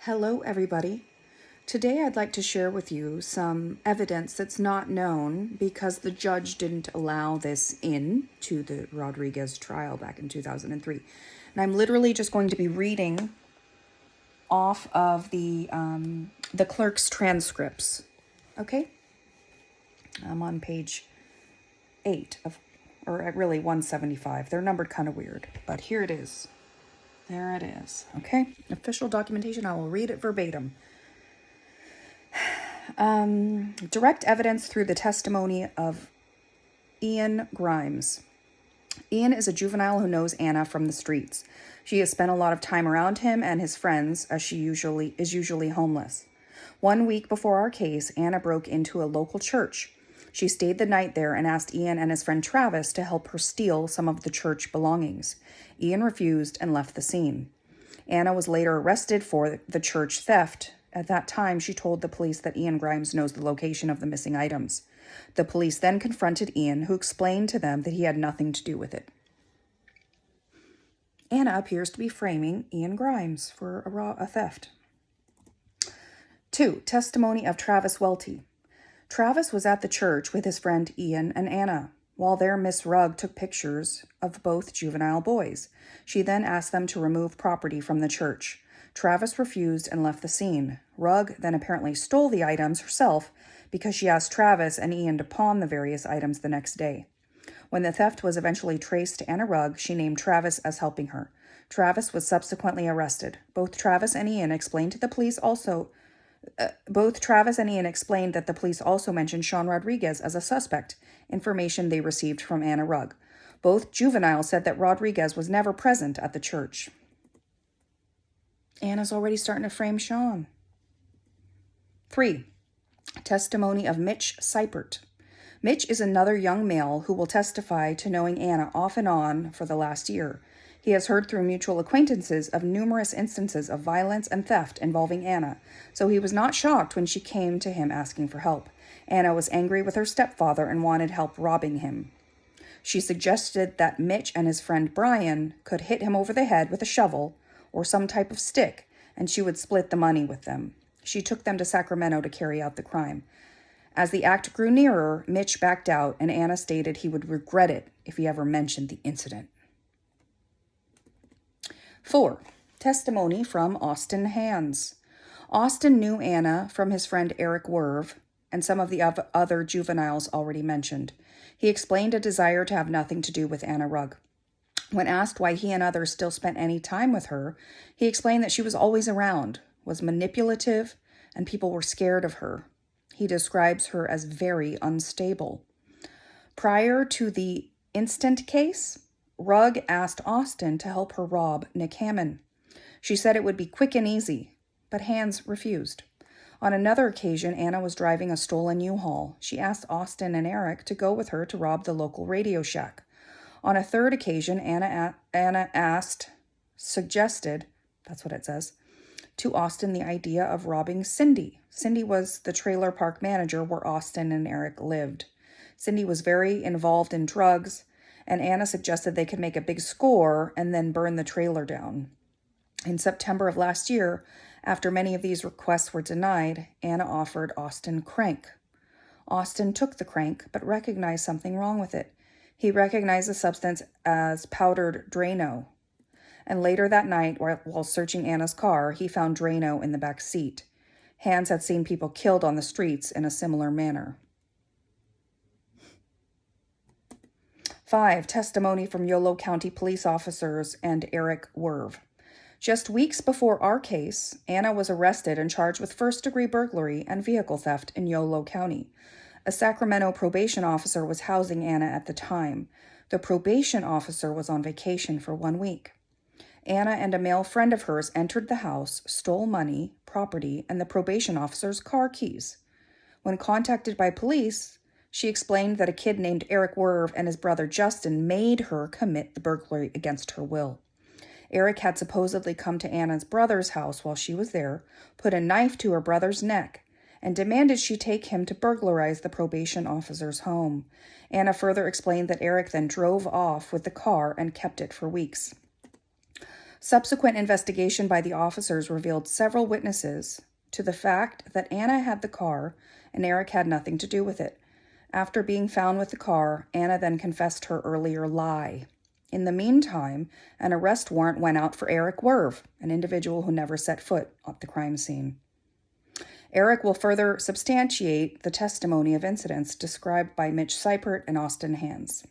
Hello, everybody. Today I'd like to share with you some evidence that's not known because the judge didn't allow this in to the Rodriguez trial back in 2003. And I'm literally just going to be reading off of the clerk's transcripts. Okay? I'm on page 8 of, or really 175. They're numbered kind of weird, but here it is. There it is. Okay? Official documentation. I will read it verbatim. Direct evidence through the testimony of Ian Grimes. Ian is a juvenile who knows Anna from the streets. She has spent a lot of time around him and his friends, as she is usually homeless. 1 week before our case, Anna broke into a local church. She stayed the night there and asked Ian and his friend Travis to help her steal some of the church belongings. Ian refused and left the scene. Anna was later arrested for the church theft. At that time, she told the police that Ian Grimes knows the location of the missing items. The police then confronted Ian, who explained to them that he had nothing to do with it. Anna appears to be framing Ian Grimes for a theft. 2. Testimony of Travis Welty. Travis was at the church with his friend Ian and Anna. While there, Miss Rugg took pictures of both juvenile boys. She then asked them to remove property from the church. Travis refused and left the scene. Rugg then apparently stole the items herself because she asked Travis and Ian to pawn the various items the next day. When the theft was eventually traced to Anna Rugg, she named Travis as helping her. Travis was subsequently arrested. Both Travis and Ian explained that the police also mentioned Shawn Rodriguez as a suspect, information they received from Anna Rugg. Both juveniles said that Rodriguez was never present at the church. Anna's already starting to frame Shawn. 3. Testimony of Mitch Seipert. Mitch is another young male who will testify to knowing Anna off and on for the last year. He has heard through mutual acquaintances of numerous instances of violence and theft involving Anna, so he was not shocked when she came to him asking for help. Anna was angry with her stepfather and wanted help robbing him. She suggested that Mitch and his friend Brian could hit him over the head with a shovel or some type of stick, and she would split the money with them. She took them to Sacramento to carry out the crime. As the act grew nearer, Mitch backed out, and Anna stated he would regret it if he ever mentioned the incident. 4. Testimony from Austin Hands. Austin knew Anna from his friend Eric Werv and some of the other juveniles already mentioned. He explained a desire to have nothing to do with Anna Rugg. When asked why he and others still spent any time with her, he explained that she was always around, was manipulative, and people were scared of her. He describes her as very unstable. Prior to the instant case, Rugg asked Austin to help her rob Nick Hammond. She said it would be quick and easy, but Hands refused. On another occasion, Anna was driving a stolen U-Haul. She asked Austin and Eric to go with her to rob the local Radio Shack. On a third occasion, Anna suggested, that's what it says, to Austin the idea of robbing Cindy. Cindy was the trailer park manager where Austin and Eric lived. Cindy was very involved in drugs, and Anna suggested they could make a big score and then burn the trailer down. In September of last year, after many of these requests were denied, Anna offered Austin crank. Austin took the crank, but recognized something wrong with it. He recognized the substance as powdered Drano. And later that night, while searching Anna's car, he found Drano in the back seat. Hands had seen people killed on the streets in a similar manner. 5. Testimony from Yolo County police officers and Eric Werv. Just weeks before our case, Anna was arrested and charged with first-degree burglary and vehicle theft in Yolo County. A Sacramento probation officer was housing Anna at the time. The probation officer was on vacation for 1 week. Anna and a male friend of hers entered the house, stole money, property, and the probation officer's car keys. When contacted by police, she explained that a kid named Eric Werv and his brother Justin made her commit the burglary against her will. Eric had supposedly come to Anna's brother's house while she was there, put a knife to her brother's neck, and demanded she take him to burglarize the probation officer's home. Anna further explained that Eric then drove off with the car and kept it for weeks. Subsequent investigation by the officers revealed several witnesses to the fact that Anna had the car and Eric had nothing to do with it. After being found with the car, Anna then confessed her earlier lie. In the meantime, an arrest warrant went out for Eric Werv, an individual who never set foot at the crime scene. Eric will further substantiate the testimony of incidents described by Mitch Seipert and Austin Hands.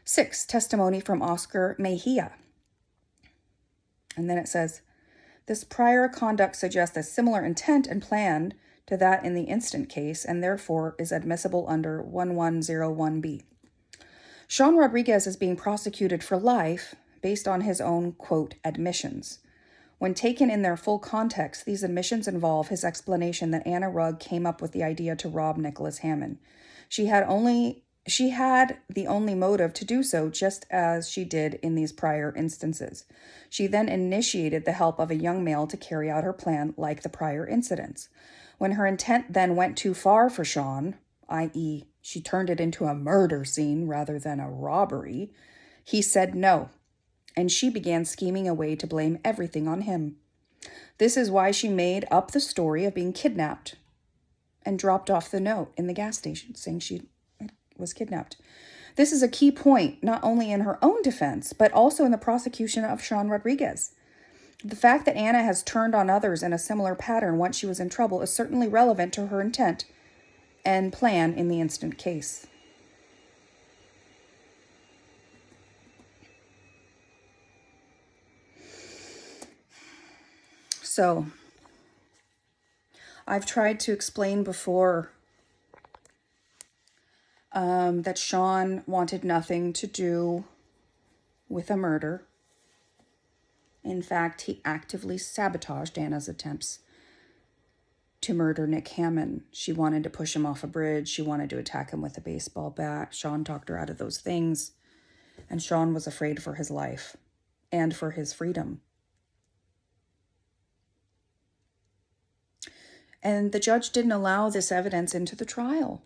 6. Testimony from Oscar Mejia. And then it says, this prior conduct suggests a similar intent and plan to that in the instant case, and therefore is admissible under 1101B. Shawn Rodriguez is being prosecuted for life based on his own, quote, admissions. When taken in their full context, these admissions involve his explanation that Anna Rugg came up with the idea to rob Nicholas Hammond. She had the only motive to do so, just as she did in these prior instances. She then initiated the help of a young male to carry out her plan like the prior incidents. When her intent then went too far for Shawn, i.e., she turned it into a murder scene rather than a robbery, he said no, and she began scheming a way to blame everything on him. This is why she made up the story of being kidnapped and dropped off the note in the gas station saying she was kidnapped. This is a key point, not only in her own defense, but also in the prosecution of Shawn Rodriguez. The fact that Anna has turned on others in a similar pattern once she was in trouble is certainly relevant to her intent and plan in the instant case. So, I've tried to explain before that Shawn wanted nothing to do with a murder. In fact, he actively sabotaged Anna's attempts to murder Nick Hammond. She wanted to push him off a bridge. She wanted to attack him with a baseball bat. Shawn talked her out of those things. And Shawn was afraid for his life and for his freedom. And the judge didn't allow this evidence into the trial.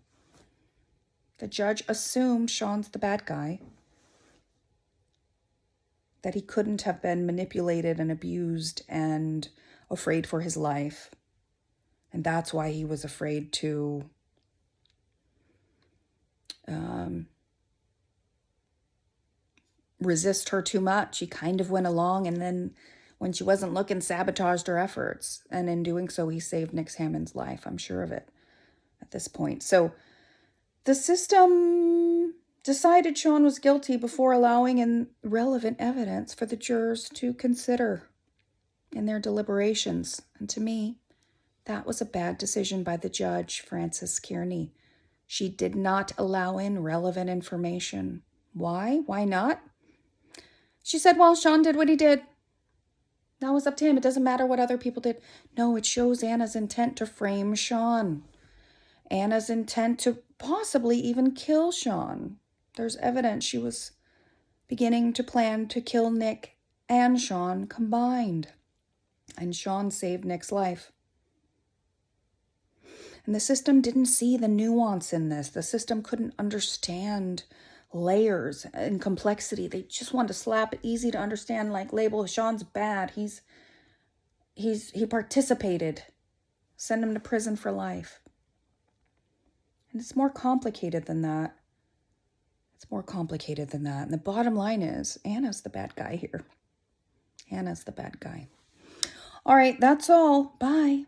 The judge assumed Shawn's the bad guy, that he couldn't have been manipulated and abused and afraid for his life. And that's why he was afraid to resist her too much. He kind of went along, and then when she wasn't looking, sabotaged her efforts. And in doing so, he saved Nick Hammond's life. I'm sure of it at this point. So the system decided Shawn was guilty before allowing in relevant evidence for the jurors to consider in their deliberations. And to me, that was a bad decision by the judge, Frances Kearney. She did not allow in relevant information. Why? Why not? She said, well, Shawn did what he did. That was up to him. It doesn't matter what other people did. No, it shows Anna's intent to frame Shawn. Anna's intent to possibly even kill Shawn. There's evidence she was beginning to plan to kill Nick and Shawn combined. And Shawn saved Nick's life. And the system didn't see the nuance in this. The system couldn't understand layers and complexity. They just wanted to slap it easy to understand, like label Shawn's bad. He participated. Send him to prison for life. And it's more complicated than that. It's more complicated than that. And the bottom line is, Anna's the bad guy here. Anna's the bad guy. All right, that's all. Bye.